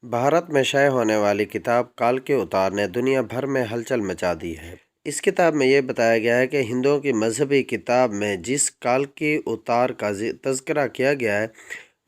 بھارت میں شائع ہونے والی کتاب کال کے اتار نے دنیا بھر میں ہلچل مچا دی ہے۔ اس کتاب میں یہ بتایا گیا ہے کہ ہندوؤں کی مذہبی کتاب میں جس کال کی اتار کا تذکرہ کیا گیا ہے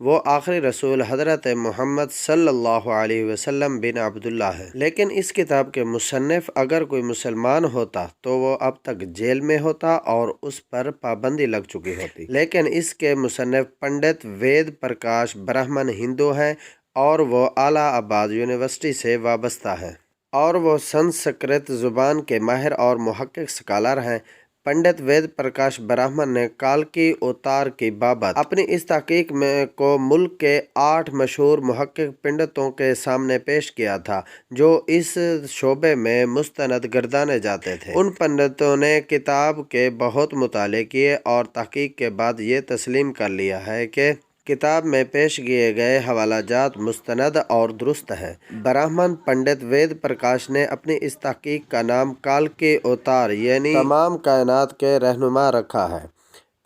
وہ آخری رسول حضرت محمد صلی اللہ علیہ وسلم بن عبداللہ ہے۔ لیکن اس کتاب کے مصنف اگر کوئی مسلمان ہوتا تو وہ اب تک جیل میں ہوتا اور اس پر پابندی لگ چکی ہوتی، لیکن اس کے مصنف پنڈت وید پرکاش برہمن ہندو ہیں اور وہ الہ آباد یونیورسٹی سے وابستہ ہیں اور وہ سنسکرت زبان کے ماہر اور محقق اسکالر ہیں۔ پنڈت وید پرکاش برہمن نے کال کی اتار کی بابت اپنی اس تحقیق کو ملک کے 8 مشہور محقق پنڈتوں کے سامنے پیش کیا تھا جو اس شعبے میں مستند گردانے جاتے تھے۔ ان پنڈتوں نے کتاب کے بہت مطالعے کیے اور تحقیق کے بعد یہ تسلیم کر لیا ہے کہ کتاب میں پیش کیے گئے حوالہ جات مستند اور درست ہیں۔ برہمن پنڈت وید پرکاش نے اپنی اس تحقیق کا نام کال کے اتار یعنی تمام کائنات کے رہنما رکھا ہے۔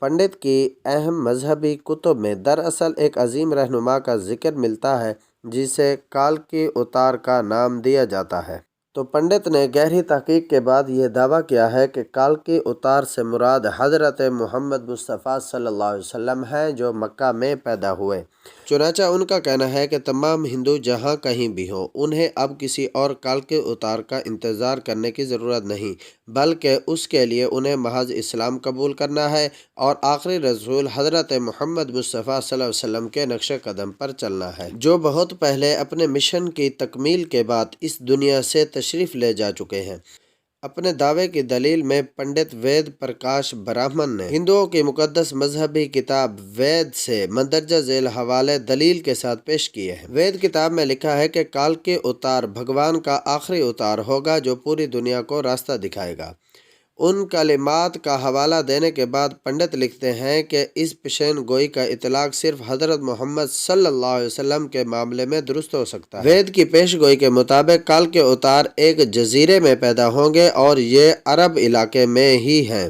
پنڈت کی اہم مذہبی کتب میں دراصل ایک عظیم رہنما کا ذکر ملتا ہے جسے کال کے اتار کا نام دیا جاتا ہے۔ تو پنڈت نے گہری تحقیق کے بعد یہ دعویٰ کیا ہے کہ کال کے اتار سے مراد حضرت محمد مصطفیٰ صلی اللہ علیہ وسلم ہیں جو مکہ میں پیدا ہوئے۔ چنانچہ ان کا کہنا ہے کہ تمام ہندو جہاں کہیں بھی ہوں انہیں اب کسی اور کال کے اتار کا انتظار کرنے کی ضرورت نہیں، بلکہ اس کے لیے انہیں محض اسلام قبول کرنا ہے اور آخری رسول حضرت محمد مصطفیٰ صلی اللہ علیہ وسلم کے نقش قدم پر چلنا ہے جو بہت پہلے اپنے مشن کی تکمیل کے بعد اس دنیا سے تشریف لے جا چکے ہیں۔ اپنے دعوے کی دلیل میں پنڈت وید پرکاش برہمن نے ہندوؤں کی مقدس مذہبی کتاب وید سے مندرجہ ذیل حوالے دلیل کے ساتھ پیش کیے ہیں۔ وید کتاب میں لکھا ہے کہ کال کے اتار بھگوان کا آخری اتار ہوگا جو پوری دنیا کو راستہ دکھائے گا۔ ان کلمات کا حوالہ دینے کے بعد پنڈت لکھتے ہیں کہ اس پیشین گوئی کا اطلاق صرف حضرت محمد صلی اللہ علیہ وسلم کے معاملے میں درست ہو سکتا ہے۔ وید کی پیش گوئی کے مطابق کال کے اتار ایک جزیرے میں پیدا ہوں گے اور یہ عرب علاقے میں ہی ہیں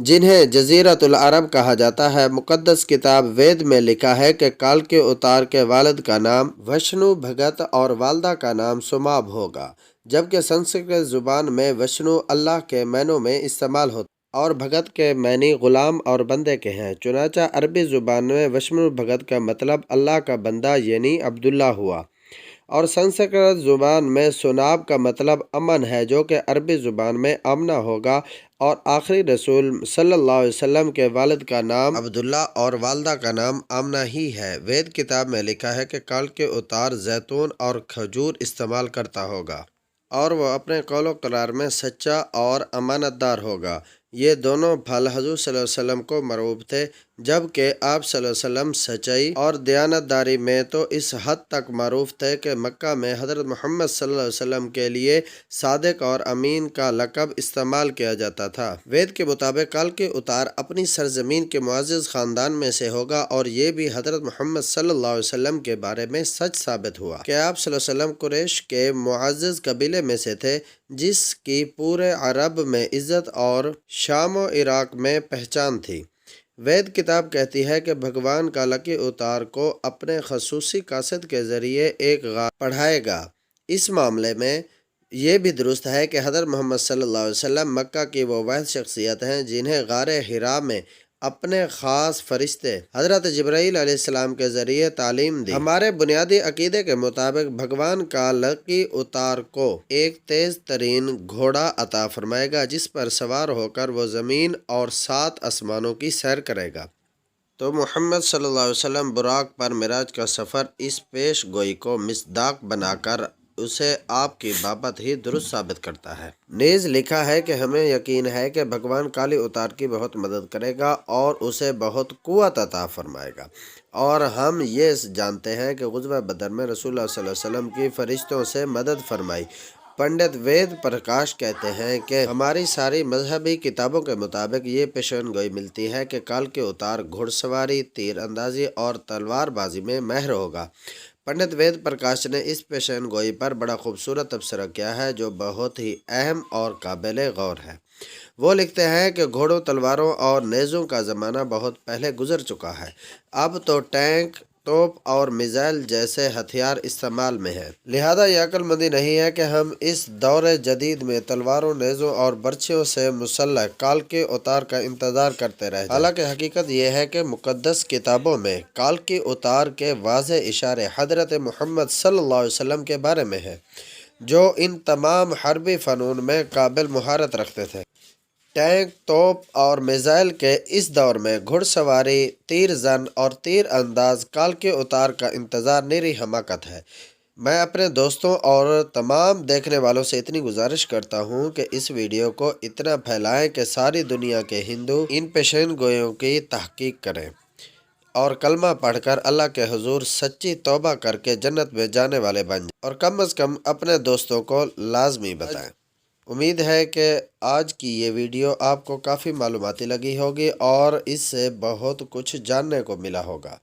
جنہیں جزیرۃ العرب کہا جاتا ہے۔ مقدس کتاب وید میں لکھا ہے کہ کال کے اتار کے والد کا نام وشنو بھگت اور والدہ کا نام سمابھ ہوگا، جبکہ سنسکرت زبان میں وشنو اللہ کے معنوں میں استعمال ہوتا اور بھگت کے معنی غلام اور بندے کے ہیں۔ چنانچہ عربی زبان میں وشنو بھگت کا مطلب اللہ کا بندہ یعنی عبداللہ ہوا، اور سنسکرت زبان میں سناب کا مطلب امن ہے جو کہ عربی زبان میں آمنہ ہوگا، اور آخری رسول صلی اللہ علیہ وسلم کے والد کا نام عبداللہ اور والدہ کا نام آمنہ ہی ہے۔ وید کتاب میں لکھا ہے کہ کال کے اتار زیتون اور کھجور استعمال کرتا ہوگا اور وہ اپنے قول و قرار میں سچا اور امانت دار ہوگا۔ یہ دونوں پھل حضور صلی اللہ علیہ وسلم کو مرغوب تھے، جبکہ آپ صلی اللہ علیہ وسلم سچائی اور دیانت داری میں تو اس حد تک معروف تھے کہ مکہ میں حضرت محمد صلی اللہ علیہ وسلم کے لیے صادق اور امین کا لقب استعمال کیا جاتا تھا۔ وید کے مطابق کال کے اتار اپنی سرزمین کے معزز خاندان میں سے ہوگا، اور یہ بھی حضرت محمد صلی اللہ علیہ وسلم کے بارے میں سچ ثابت ہوا کہ آپ صلی اللہ علیہ وسلم قریش کے معزز قبیلے میں سے تھے جس کی پورے عرب میں عزت اور شام و عراق میں پہچان تھی۔ وید کتاب کہتی ہے کہ بھگوان کال کے اتار کو اپنے خصوصی قاصد کے ذریعے ایک غار پڑھائے گا۔ اس معاملے میں یہ بھی درست ہے کہ حضرت محمد صلی اللہ علیہ وسلم مکہ کی وہ واحد شخصیت ہیں جنہیں غار حرا میں اپنے خاص فرشتے حضرت جبرائیل علیہ السلام کے ذریعے تعلیم دی۔ ہمارے بنیادی عقیدے کے مطابق بھگوان کال کے اتار کو ایک تیز ترین گھوڑا عطا فرمائے گا جس پر سوار ہو کر وہ زمین اور 7 آسمانوں کی سیر کرے گا۔ تو محمد صلی اللہ علیہ وسلم براق پر معراج کا سفر اس پیش گوئی کو مصداق بنا کر اسے آپ کی بابت ہی درست ثابت کرتا ہے۔ نیز لکھا ہے کہ ہمیں یقین ہے کہ بھگوان کال اتار کی بہت مدد کرے گا اور اسے بہت قوت عطا فرمائے گا، اور ہم یہ جانتے ہیں کہ غزوہ بدر میں رسول اللہ صلی اللہ علیہ وسلم کی فرشتوں سے مدد فرمائی۔ پنڈت وید پرکاش کہتے ہیں کہ ہماری ساری مذہبی کتابوں کے مطابق یہ پیشین گوئی ملتی ہے کہ کال کے اتار گھڑ سواری، تیر اندازی اور تلوار بازی میں ماہر ہوگا۔ پنڈت وید پرکاش نے اس پیشین گوئی پر بڑا خوبصورت تبصرہ کیا ہے جو بہت ہی اہم اور قابل غور ہے۔ وہ لکھتے ہیں کہ گھوڑوں، تلواروں اور نیزوں کا زمانہ بہت پہلے گزر چکا ہے۔ اب تو ٹینک، توپ اور میزائل جیسے ہتھیار استعمال میں ہیں۔ لہذا یہ عقل مندی نہیں ہے کہ ہم اس دور جدید میں تلواروں، نیزوں اور برچھیوں سے مسلح کال کے اتار کا انتظار کرتے رہ جائیں۔ حالانکہ حقیقت یہ ہے کہ مقدس کتابوں میں کال کے اتار کے واضح اشارے حضرت محمد صلی اللہ علیہ وسلم کے بارے میں ہیں، جو ان تمام حربی فنون میں قابل مہارت رکھتے تھے۔ ٹینک، توپ اور میزائل کے اس دور میں گھڑ سواری، تیر زن اور تیر انداز کال کے اتار کا انتظار نیری حماقت ہے۔ میں اپنے دوستوں اور تمام دیکھنے والوں سے اتنی گزارش کرتا ہوں کہ اس ویڈیو کو اتنا پھیلائیں کہ ساری دنیا کے ہندو ان پیشین گوئیوں کی تحقیق کریں اور کلمہ پڑھ کر اللہ کے حضور سچی توبہ کر کے جنت میں جانے والے بن جائیں، اور کم از کم اپنے دوستوں کو لازمی بتائیں۔ امید ہے کہ آج کی یہ ویڈیو آپ کو کافی معلوماتی لگی ہوگی اور اس سے بہت کچھ جاننے کو ملا ہوگا۔